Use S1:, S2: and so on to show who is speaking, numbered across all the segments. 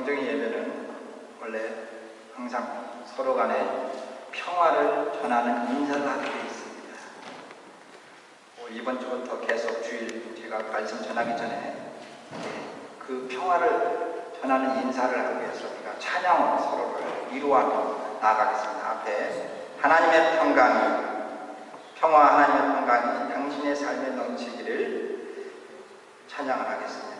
S1: 영적인 예배는 원래 항상 서로 간에 평화를 전하는 인사를 하게 되어 있습니다. 이번 주부터 계속 주일 제가 말씀 전하기 전에 그 평화를 전하는 인사를 하기 위해서 우리가 찬양으로 서로를 위로하며 나아가겠습니다. 앞에 하나님의 평화 하나님의 평강이 당신의 삶에 넘치기를 찬양을 하겠습니다.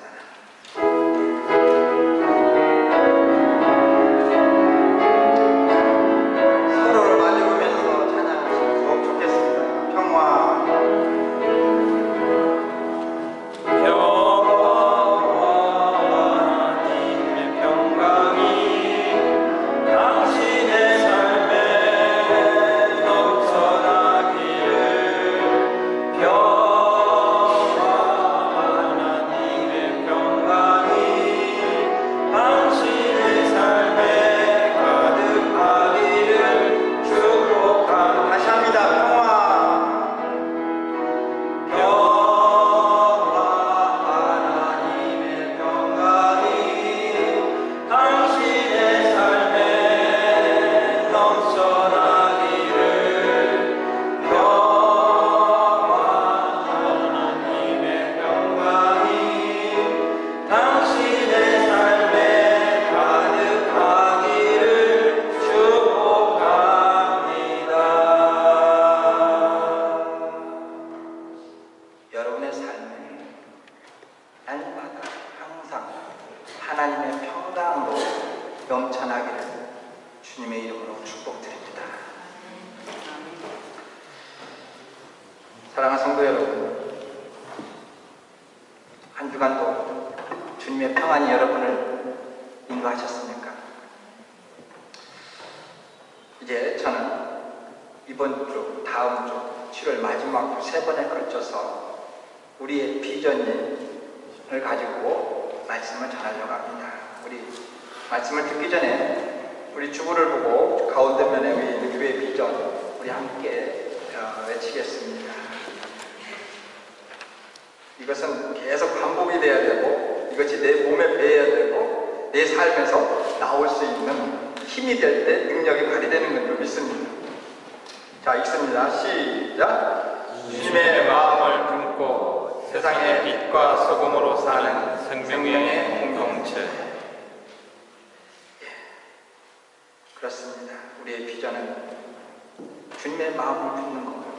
S1: 사랑하는 성도 여러분, 한 주간도 주님의 평안이 여러분을 인도하셨습니까? 이제 저는 이번 주, 다음 주, 7월 마지막 주 3번에 걸쳐서 우리의 비전을 가지고 말씀을 전하려고 합니다. 우리 말씀을 듣기 전에 우리 주부를 보고 가운데 면에 있는 교회 비전 우리 함께 외치겠습니다. 이것은 계속 반복이 돼야 되고 이것이 내 몸에 배어야 되고 내 삶에서 나올 수 있는 힘이 될 때 능력이 발휘되는 건 줄 믿습니다. 자, 읽습니다. 시작! 주님의 마음을 품고 세상의 빛과 소금으로 사는 생명의 공동체. 그렇습니다. 우리의 비전은 주님의 마음을 품는 겁니다.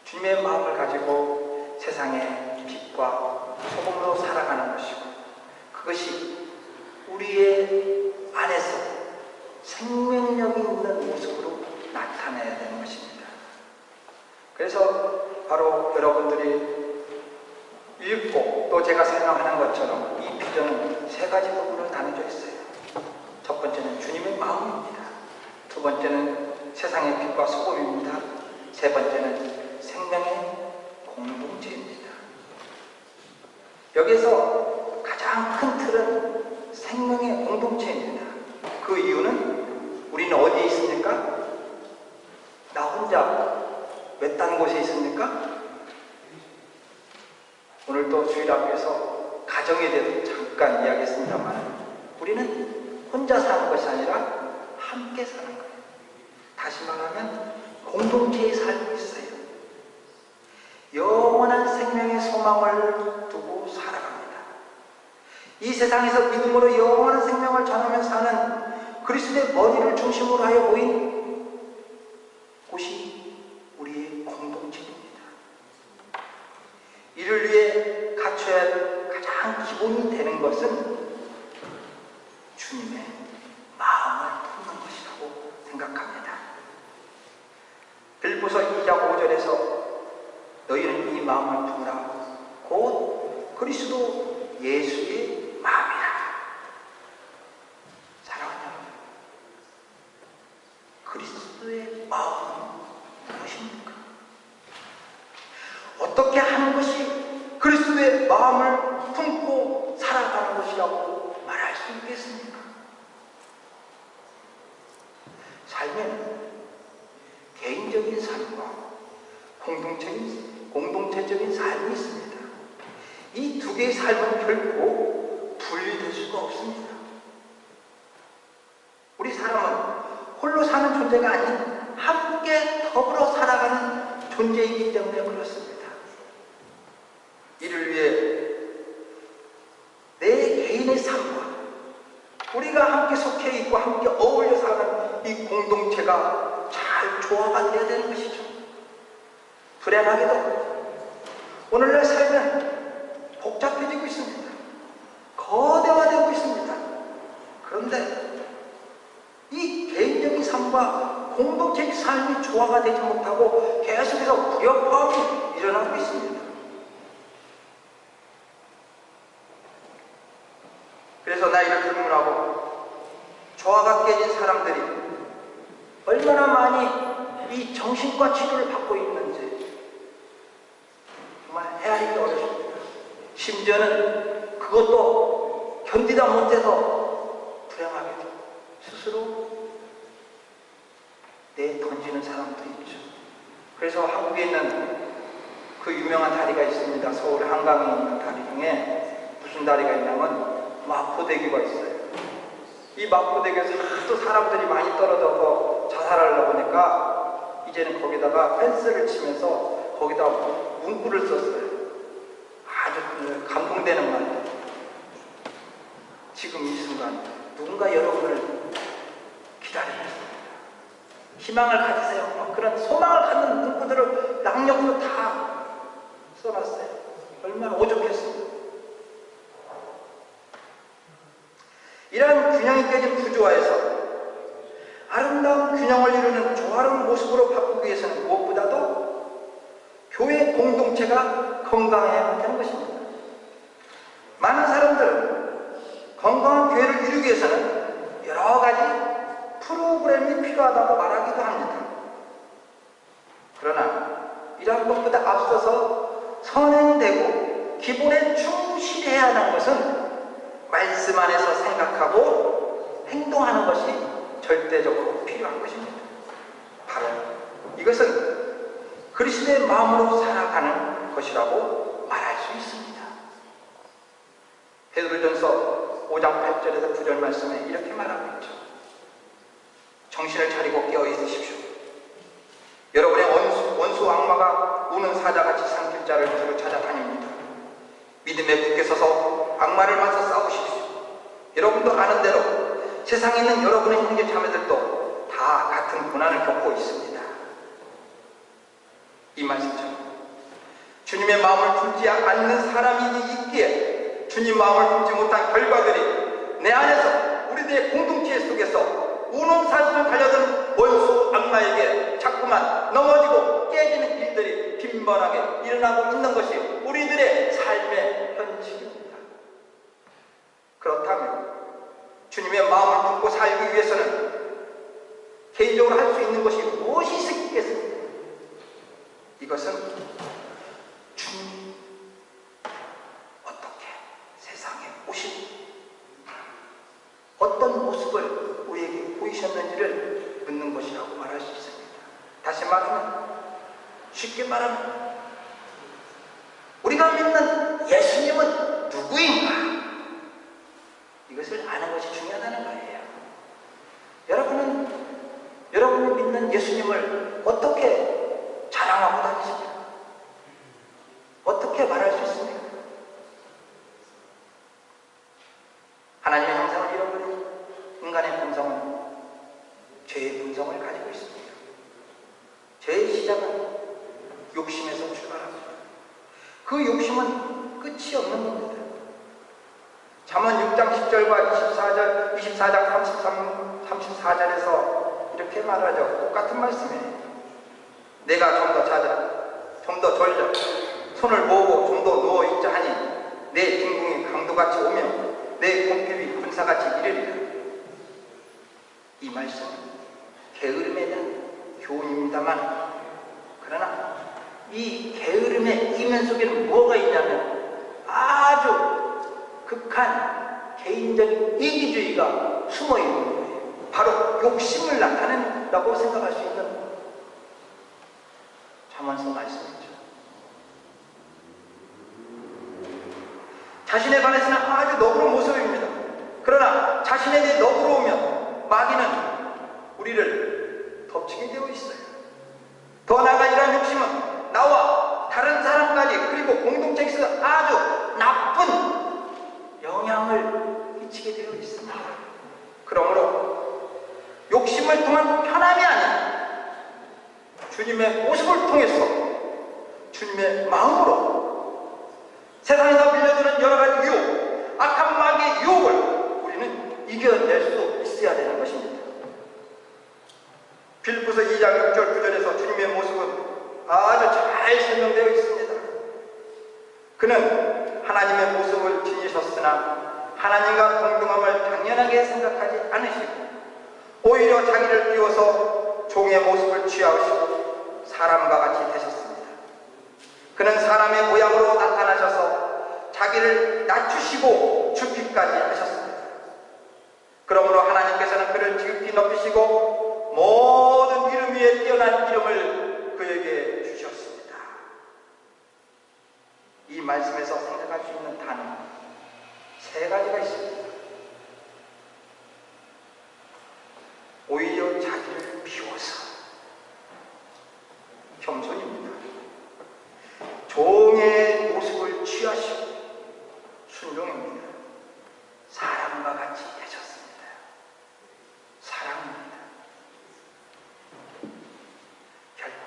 S1: 주님의 마음을 가지고 세상의 빛과 소금으로 살아가는 것이고 그것이 우리의 안에서 생명력이 있는 모습으로 나타내야 되는 것입니다. 그래서 바로 여러분들이 읽고 또 제가 설명하는 것처럼 이 비전은 3가지 부분으로 나눠져 있어요. 첫 번째는 주님의 마음입니다. 두 번째는 세상의 빛과 소금입니다. 세 번째는 생명의 공동체입니다. 여기서 가장 큰 틀은 생명의 공동체입니다. 그 이유는 우리는 어디에 있습니까? 나 혼자 외딴 곳에 있습니까? 오늘 또 주일 앞에서 가정에 대해서 잠깐 이야기했습니다만 우리는 혼자 사는 것이 아니라 함께 사는 거예요. 다시 말하면 공동체에 살고 있어요. 영원한 생명의 소망을 두고 살아갑니다. 이 세상에서 믿음으로 영원한 생명을 전하며 사는 그리스도의 머리를 중심으로 하여 모인 곳이 우리의 공동체입니다. 이를 위해 갖춰야 할 가장 기본이 되는 것은 주님의 마음을 품는 것이라고 생각합니다. 빌보서 2장 5절에서 너희는 이 마음을 품으라. 곧 그리스도 예수의 마음이라. 사랑하는 여러분, 그리스도의 마음은 무엇입니까? 어떻게 하는 것이 그리스도의 마음을 품고 살아가는 것이라고 말할 수 있겠습니까? 삶에는 개인적인 삶과 공동체적인 삶이 있습니다. 이 두 개의 삶은 결코 분리될 수가 없습니다. 따로 사는 존재가 아닌 함께 더불어 살아가는 존재이기 때문에 그렇습니다. 이를 위해 내 개인의 삶과 우리가 함께 속해 있고 함께 어울려 사는 이 공동체가 잘 조화가 되어야 되는 것이죠. 불행하게도 오늘날 삶은 복잡해지고 있습니다. 거대화되고 있습니다. 그런데 이 개인적인 삶과 공동체의 삶이 조화가 되지 못하고 계속해서 불협화음이 일어나고 있습니다. 그래서 나이를 불문하고 조화가 깨진 사람들이 얼마나 많이 이 정신과 치료를 받고 있는지 정말 헤아리기 어렵습니다. 심지어는 그것도 견디다 못해서 불행하게도 스스로 내던지는 사람도 있죠. 그래서 한국에 있는 그 유명한 다리가 있습니다. 서울 한강에 있는 다리 중에 무슨 다리가 있냐면 마포대교가 있어요. 이 마포대교에서 하도 사람들이 많이 떨어져서 자살하려고 보니까 이제는 거기다가 펜스를 치면서 거기다 문구를 썼어요. 아주 감동되는 말이에요. 지금 이 순간 누군가 여러분을 기다리고 있습니다. 희망을 가지세요. 그런 소망을 갖는 문구들을 양옆으로 다 써놨어요. 얼마나 오죽했습니까? 이러한 균형이 깨진 구조화에서 아름다운 균형을 이루는 조화로운 모습으로 바꾸기 위해서는 무엇보다도 교회 공동체가 건강해야 되는 것입니다. 많은 사람들은 건강한 교회를 이루기 위해서는 여러 가지 프로그램이 필요하다고 말하기도 합니다. 그러나 이러한 것보다 앞서서 선행되고 기본에 충실해야 하는 것은 말씀 안에서 생각하고 행동하는 것이 절대적으로 필요한 것입니다. 바로 이것은 그리스도의 마음으로 살아가는 것이라고 말할 수 있습니다. 베드로전서 5장 8절에서 9절 말씀에 이렇게 말하고 있죠. 정신을 차리고 깨어 있으십시오. 여러분의 원수 악마가 우는 사자같이 삼킬 자를 두루 찾아다닙니다. 믿음에 굳게 서서 악마를 맞서 싸우십시오. 여러분도 아는 대로 세상에 있는 여러분의 형제 자매들도 다 같은 고난을 겪고 있습니다. 이 말씀처럼 주님의 마음을 품지 않는 사람이 있기에 주님 마음을 품지 못한 결과들이 내 안에서 우리들의 공동체 속에서 우는 사슴을 달려드는 원수 악마에게 자꾸만 넘어지고 깨지는 일들이 빈번하게 일어나고 있는 것이 우리들의 삶의 현실입니다. 그렇다면 주님의 마음을 품고 살기 위해서는 개인적으로 할 수 있는 것이 무엇이 있겠습니까? 이것은 주님이 어떻게 세상에 오신 어떤 모습을 우리에게 보이셨는지를 묻는 것이라고 말할 수 있습니다. 다시 말하면, 쉽게 말하면 우리가 믿는 예수님은 누구인가? 이것을 아는 것이 중요하다는 거예요. 여러분이 믿는 예수님을 어떻게 자랑하고 다니십니까? 어떻게 말할 수 있습니까? 하나님의 형상을 잃어버린 인간의 본성은 죄의 본성을 가지고 있습니다. 죄의 시작은 욕심에서 출발합니다. 그 욕심은 끝이 없는 겁니다. 잠언 6장 10절과 24장 34절에서 이렇게 말하죠. 똑같은 말씀이에요. 내가 좀 더 자자, 좀 더 졸자, 손을 모으고 좀 더 누워있자 하니 내 빈궁이 강도같이 오며 내 공핍이 군사같이 이르리라. 이 말씀은 게으름에 대한 교훈입니다만, 그러나 이 게으름의 이면 속에는 뭐가 있냐면 아주 극한 개인적인 이기주의가 숨어있는 거예요. 바로 욕심을 나타낸다고 생각할 수 있는 잠언서 말씀이죠. 자신에 관해서는 아주 너그러운 모습입니다. 그러나 자신에 대해 너그러우면 마귀는 우리를 덮치게 되어 있어요. 더 나아가 이러한 욕심은 나와 다른 사람까지 그리고 공동체에서 아주 나쁜 영향을 끼치게 되어 있습니다. 그러므로 욕심을 통한 편함이 아닌 주님의 모습을 통해서 주님의 마음으로 세상에서 밀려드는 여러 가지 유혹, 악한 마귀의 유혹을 우리는 이겨낼 수 있어야 되는 것입니다. 빌립보서 2장 6절 9절에서 주님의 모습은 아주 잘 설명되어 있습니다. 그는 하나님의 모습을 지니셨으나 하나님과 동등함을 당연하게 생각하지 않으시고 오히려 자기를 비워서 종의 모습을 취하시고 사람과 같이 되셨습니다. 그는 사람의 모양으로 나타나셔서 자기를 낮추시고 죽기까지 하셨습니다. 그러므로 하나님께서는 그를 지극히 높이시고 모든 이름 위에 뛰어난 이름을 그에게 주셨습니다. 이 말씀에서 생각할 수 있는 단어는 세 가지가 있습니다. 오히려 자기를 비워서 겸손입니다. 종의 모습을 취하시고 순종입니다. 사람과 같이 되셨습니다. 사랑입니다. 결국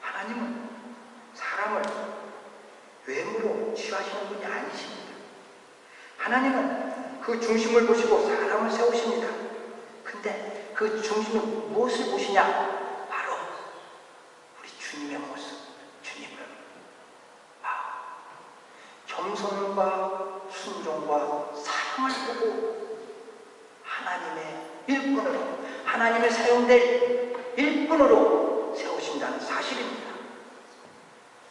S1: 하나님은 사람을 외모로 취하시는 분이 아니십니다. 하나님은 그 중심을 보시고 사람을 세우십니다. 근데 그 중심은 무엇을 보시냐? 바로 우리 주님의 모습, 주님을 겸손과 순종과 사랑을 보고 하나님의 일꾼으로, 하나님의 사용될 일꾼으로 세우신다는 사실입니다.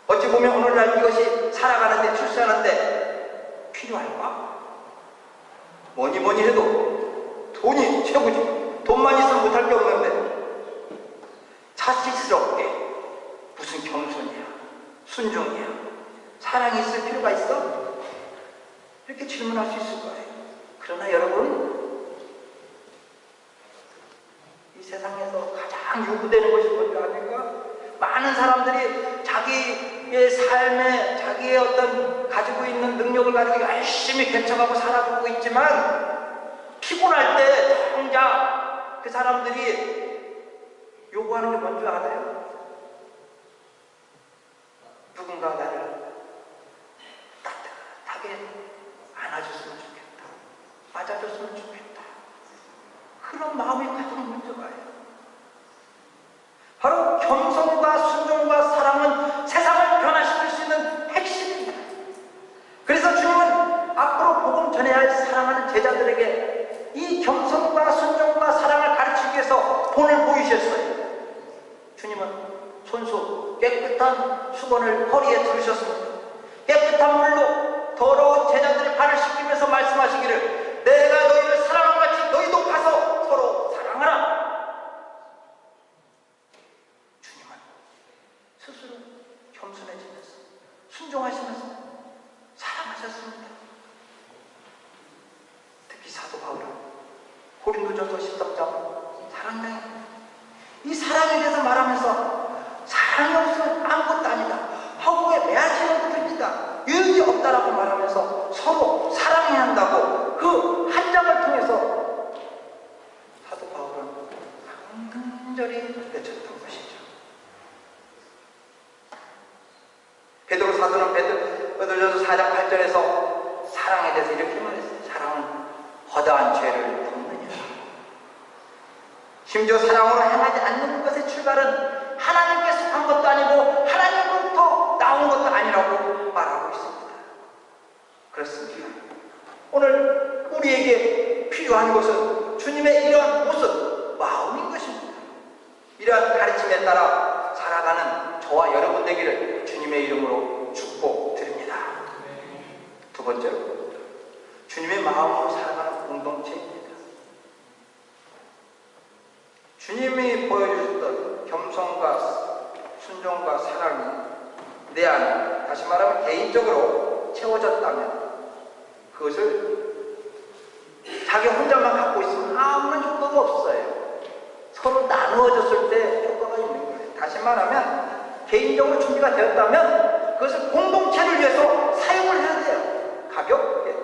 S1: 어찌 보면 오늘날 이것이 살아가는데, 출세하는데 필요할까? 뭐니 해도 돈이 최고지. 돈만 있으면 못할 게 없는데 자식스럽게 무슨 겸손이야, 순종이야, 사랑이 있을 필요가 있어? 이렇게 질문할 수 있을 거예요. 그러나 여러분, 이 세상에서 가장 요구되는 것이 뭔지 아십니까? 많은 사람들이 자기의 삶에 자기의 어떤 가지고 있는 능력을 가지고 열심히 개척하고 살아가고 있지만 피곤할 때 정작 그 사람들이 요구하는 게 뭔지 알아요? 누군가 나를 따뜻하게 안아줬으면 좋겠다, 맞아줬으면 좋겠다, 그런 마음이 가장 먼저 가요. 바로 겸손과 순종과 사랑은 세상을 변화시킬 수 있는 핵심입니다. 그래서 주님은 앞으로 복음 전해야 할 사랑하는 제자들에게 이 겸손과 순종과 사랑을 가르치기 위해서 본을 보이셨어요. 주님은 손수 깨끗한 수건을 허리에 두르셨습니다. 깨끗한 물로 더러운 제자들의 발을 씻기면서 말씀하시기를, 내가 너희를 사랑한 같이 너희도 가서 서로 사랑하라. 스스로 겸손해지면서 순종하시면서 사랑하셨습니다. 특히 사도 바울은 고린도전서 13장 사랑장입니다. 이 사랑에 대해서 말하면서 사랑이 없으면 아무것도 아니다, 허구에 매하시는 분이다, 유익이 없다라고 말하면서 서로 사랑해야 한다고 그 한 장을 통해서 사도 바울은 간절히 외쳤던 것이죠. 베드로 사도는 베드로전서 4장 8절에서 사랑에 대해서 이렇게 말했어요. 사랑은 허다한 죄를 덮느니라. 심지어 사랑으로 행하지 않는 것의 출발은 하나님께 속한 것도 아니고 하나님으로부터 나온 것도 아니라고 말하고 있습니다. 그렇습니다. 오늘 우리에게 필요한 것은 주님의 이러한 모습, 마음인 것입니다. 이러한 가르침에 따라 살아가는 저와 여러분 되기를 주님의 이름으로 축복드립니다. 두 번째로, 주님의 마음으로 살아가는 공동체입니다. 주님이 보여주셨던 겸손과 순종과 사랑이 내 안에, 다시 말하면 개인적으로 채워졌다면 그것을 자기 혼자만 갖고 있으면 아무런 효과가 없어요. 서로 나누어졌을 때 효과가 있는 거예요. 다시 말하면 개인적으로 준비가 되었다면 그것을 공동체를 위해서 사용을 해야 돼요. 가볍게.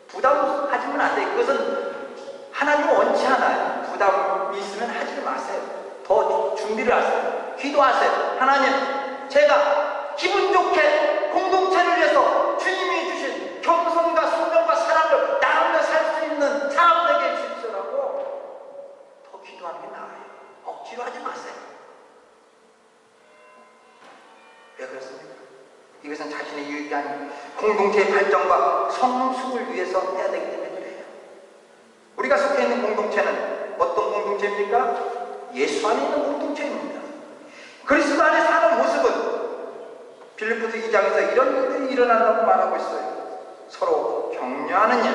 S1: 부담하지는 안 돼요. 그것은 하나님은 원치 않아요. 부담이 있으면 하지 마세요. 더 준비를 하세요. 기도하세요. 하나님, 제가 기분 좋게 공동체를 위해서 주님이 주신 겸손과 순종과 사랑을 나누며 살 수 있는 사람 되게 해주십시오라고 더 기도하는 게 나아요. 억지로 하지 마세요. 왜 그렇습니까? 이것은 자신의 이익이 아닌 공동체의 발전과 성숙을 위해서 해야 되기 때문에 그래요. 우리가 속해 있는 공동체는 어떤 공동체입니까? 예수 안에 있는 공동체입니다. 그리스도 안에 사는 모습은 빌립보서 2장에서 이런 일들이 일어난다고 말하고 있어요. 서로 격려하는 일,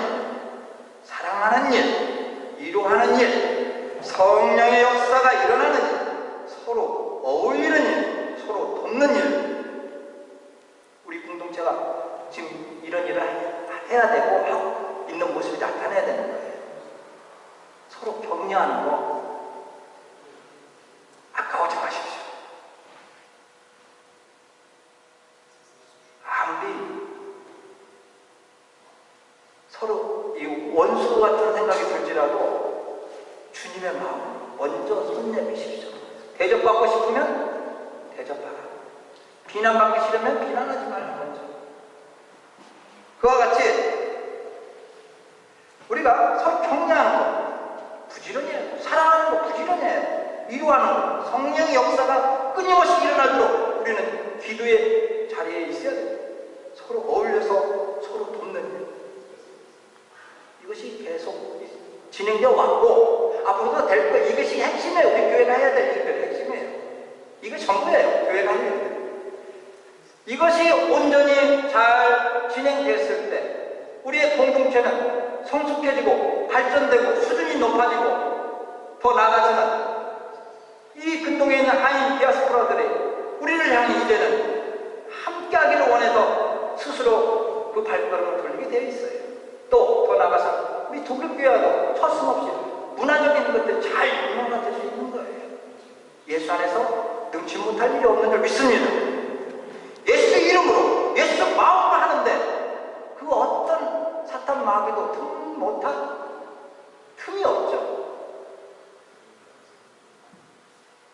S1: 사랑하는 일, 위로하는 일, 성령의 역사가 일어나는 일, 서로 어울리는 일, 서로 돕는 일. 우리 공동체가 지금 이런 일을 해야 되고 하고 있는 모습이 나타나야 되는 거예요. 서로 격려하는 거 아까워지 마십시오. 아무리 서로 이 원수 같은 생각이 들지라도 주님의 마음 먼저 손 내미십시오. 대접받고 싶으면 대접하라. 비난받기 싫으면 비난하지 말라. 먼저. 그와 같이 우리가 서로 격려하는 거 부지런히 해요. 사랑하는 거 부지런히 해요. 위로하는 거, 성령의 역사가 끊임없이 일어나도록 우리는 기도의 자리에 있어야 돼요. 서로 어울려서 서로 돕는 일. 이것이 계속 진행되어 왔고 앞으로도 될 거예요. 이것이 핵심이에요. 우리 교회가 해야 될 일들의 핵심이에요. 이거 전부예요. 교회가 해야 돼요. 이것이 온전히 잘 진행됐을 때 우리의 공동체는 성숙해지고 발전되고 수준이 높아지고 더 나아가서는 이 근동에 있는 한인 디아스포라들이 우리를 향해 이제는 함께하기를 원해서 스스로 그 발걸음을 돌리게 되어 있어요. 또 더 나아가서 우리 독립교회와도 서슴없이 문화적인 것들 잘 융합될 수 있는 거예요. 예수 안에서 능치 못할 일이 없는 줄 믿습니다. 예수 이름으로 예수 마음으로 하는데 그 어떤 사탄 마귀도 틈 못한 틈이 없죠.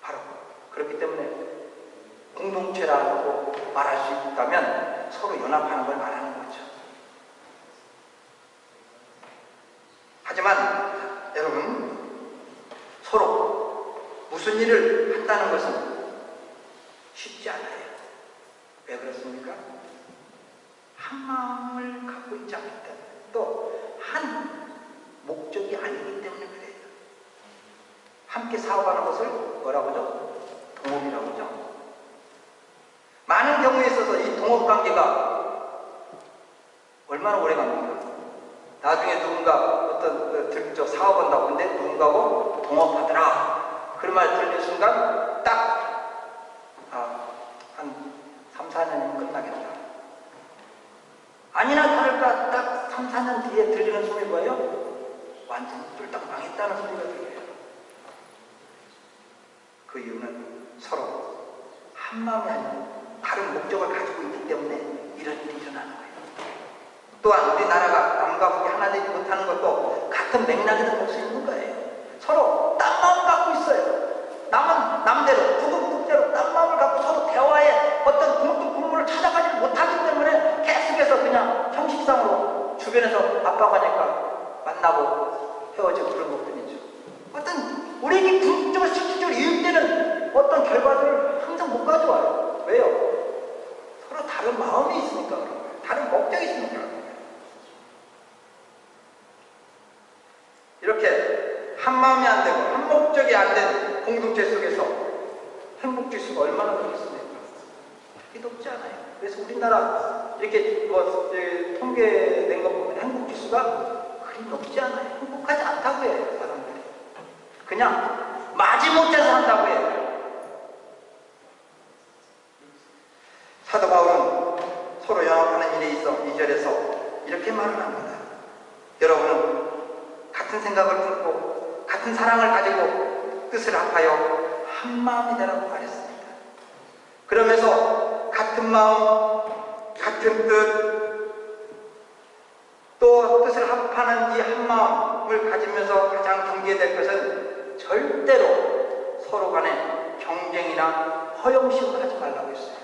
S1: 바로 그렇기 때문에 공동체라고 말할 수 있다면 서로 연합하는 걸 말하는 거죠. 하지만 여러분 서로 무슨 일을 한다는 것은 쉽지 않아요. 왜 그렇습니까? 한 마음을 갖고 있지 않기 때문에 또 한 목적이 아니기 때문에 그래요. 함께 사업하는 것을 뭐라고 하죠? 동업이라고 하죠. 많은 경우에 있어서 이 동업관계가 얼마나 오래 갑니까? 나중에 누군가 어떤 사업한다고 근데 누군가하고 동업하더라 그런 말 들리는 순간 딱 한 3, 4년이면 끝나겠다. 아니나 다를까 딱 3, 4년 뒤에 들리는 소리 뭐예요? 완전 쫄딱 망했다는 소리가 들려요. 그 이유는 서로 한 마음이 아니라 다른 목적을 가지고 있기 때문에 이런 일이 일어나는 거예요. 또한 우리나라가 남과 북이 하나 되지 못하는 것도 같은 맥락에서 볼 수 있는 거예요. 서로 딴 마음을 갖고 있어요. 남은 남대로, 북은 북대로 딴 마음을 갖고 서로 대화에 어떤 공통 분모를 찾아가지 못하기 때문에 계속해서 그냥 형식상으로 주변에서 압박하니까 만나고 헤어지고 그런 것뿐이죠. 어떤 우리에게 궁극적으로 실질적으로 이익되는 어떤 결과들을 항상 못 가져와요. 왜요? 서로 다른 마음이 있으니까 그런 거예요. 다른 목적이 있으니까 그런 거예요. 이렇게 한 마음이 안 되고 한 목적이 안 된 공동체 속에서 행복 지수가 얼마나 높겠습니까? 그게 높지 않아요. 그래서 우리나라 이렇게 통계낸 거 보면 행복 지수가 그리 높지 않아요. 행복하지 않다고 해요, 사람들이. 그냥 마지못해서 한다고 해요. 사도 바울은 서로 연합하는 일에 있어 2절에서 이렇게 말을 합니다. 여러분은 같은 생각을 품고 같은 사랑을 가지고 뜻을 합하여 한 마음이 되라고 말했습니다. 그러면서 같은 마음, 같은 뜻, 또 뜻을 합하는 이 한 마음을 가지면서 가장 경계될 것은 절대로 서로 간에 경쟁이나 허영심을 하지 말라고 했어요.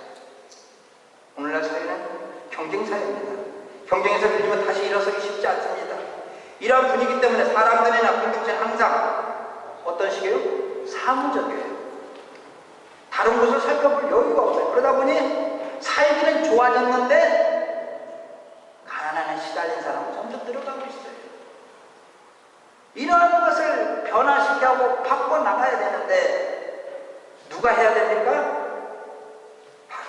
S1: 오늘날 사회는 경쟁사회입니다. 경쟁에서 밀리면 다시 일어서기 쉽지 않습니다. 이러한 분위기 때문에 사람들이나 공동체는 항상 어떤 식이에요? 사무적이에요. 다른 곳을 살펴볼 여유가 없어요. 그러다 보니 살기는 좋아졌는데 가난에 시달린 사람은 점점 늘어가고 있어요. 이러한 것을 변화시키고 바꿔나가야 되는데 누가 해야 됩니까? 바로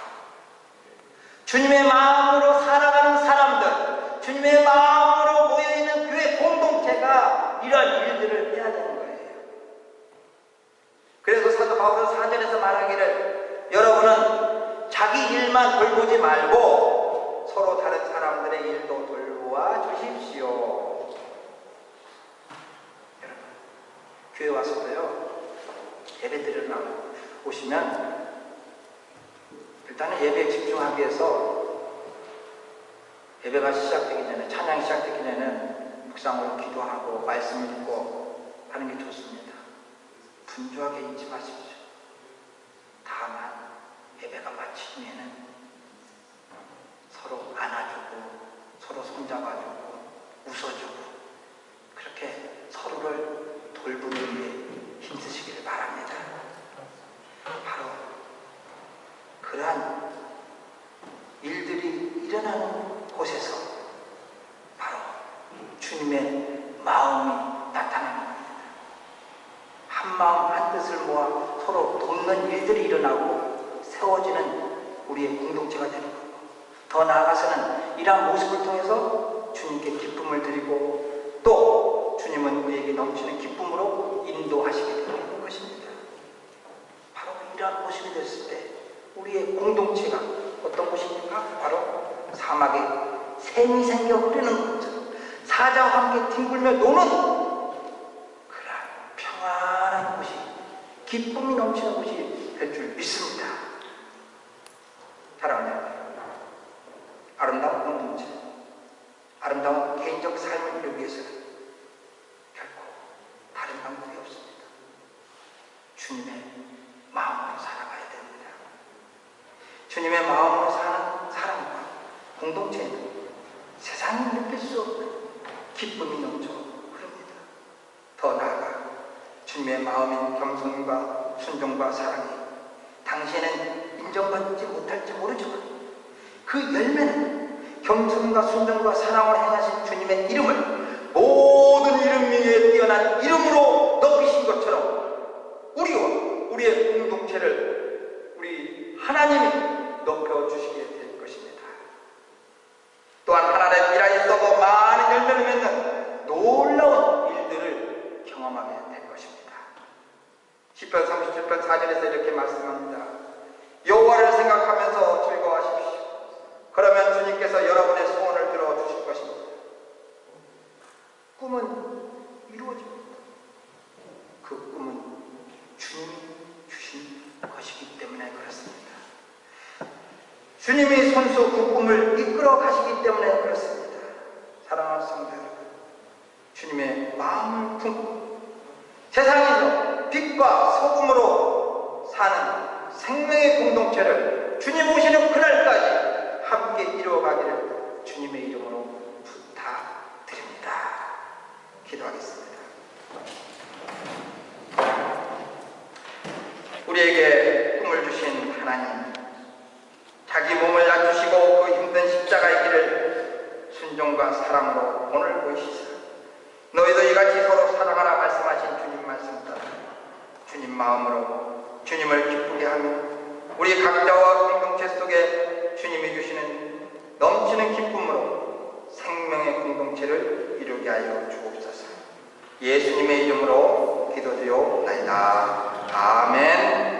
S1: 주님의 마음으로 살아가는 사람들, 주님의 마음으로 모여있는 교회 공동체가 이러한 일들을 해야 되는 거예요. 그래서 사도 바울은 4절에서 말하기를 여러분은 자기 일만 돌보지 말고 서로 다른 사람들의 일도 돌보아 주십시오. 여러분, 교회 와서도요, 예배 드리러 오시면 일단은 예배에 집중하기 위해서 예배가 시작되기 전에, 찬양이 시작되기 전에는 묵상으로 기도하고 말씀 읽고 하는 게 좋습니다. 분주하게 잊지 마십시오. 다만 예배가 마친 후에는 서로 안아주고 서로 손잡아주고 웃어주고 그렇게 서로를 돌보기 위해 힘쓰시기를 바랍니다. 바로 그러한 일들이 일어나는 곳에서 바로 주님의 마음이 나타나는 겁니다. 한 마음 한 뜻을 모아 서로 돕는 일들이 일어나고 세워지는 우리의 공동체가 되는 거고, 더 나아가서는 이러한 모습을 통해서 주님께 기쁨을 드리고 또 주님은 우리에게 넘치는 기쁨으로 인도하시게 되는 것입니다. 바로 이러한 모습이 됐을 때 우리의 공동체가 어떤 곳입니까? 바로 사막에 샘이 생겨 흐르는 것처럼 사자와 함께 뒹굴며 노는 그러한 평안한 곳이, 기쁨이 넘치는 곳이 될 줄 믿습니다. 사랑하는 여러분, 아름다운 공동체, 아름다운 개인적 삶을 이루기 위해서는 결코 다른 방법이 없습니다. 주님의 마음으로 살아가야 됩니다. 주님의 마음으로 사는 사람과 공동체는 세상이 느낄 수 없는 기쁨이 넘쳐 흐릅니다. 더 나아가 주님의 마음인 겸손과 순종과 사랑이 당시에는 인정받지 못할지 모르지만 그 열매는 겸손과 순종과 사랑을 행하신 주님의 이름을 모든 이름 위에 뛰어난 이름으로 높이신 것처럼 우리와 우리의 공동체를 우리 하나님이 높여주시게 될 것입니다. 또한 하나님의 미라에 썩어 많은 열매를 맺는 놀라운 일들을 경험하게 될 것입니다. 시편 37편 4절에서 이렇게 말씀합니다. 여호와를 생각하면서 즐거워하십시오. 그러면 주님께서 여러분의 소원을 들어주실 것입니다. 꿈은 이루어집니다. 그 꿈은 주님이 주신 것이기 때문에 그렇습니다. 주님이 손수 그 꿈을 이끌어 가시기 때문에 그렇습니다. 사랑하는 성도 여러분, 주님의 마음을 품고 세상에서 빛과 소금으로 사는 생명의 공동체를 주님 오시는 그날까지 함께 이루어가기를 주님의 이름으로 부탁드립니다. 기도하겠습니다. 우리에게 꿈을 주신 하나님, 자기 몸을 낮추시고 그 힘든 십자가의 길을 순종과 사랑으로 오늘 보이시사 너희도 이같이 서로 사랑하라 말씀하신 주님 말씀 따라 주님 마음으로 주님을 기쁘게 하며 우리 각자와 공동체 속에 주님이 주시는 넘치는 기쁨으로 생명의 공동체를 이루게 하여 주옵소서. 예수님의 이름으로 기도드리옵나이다. 아멘.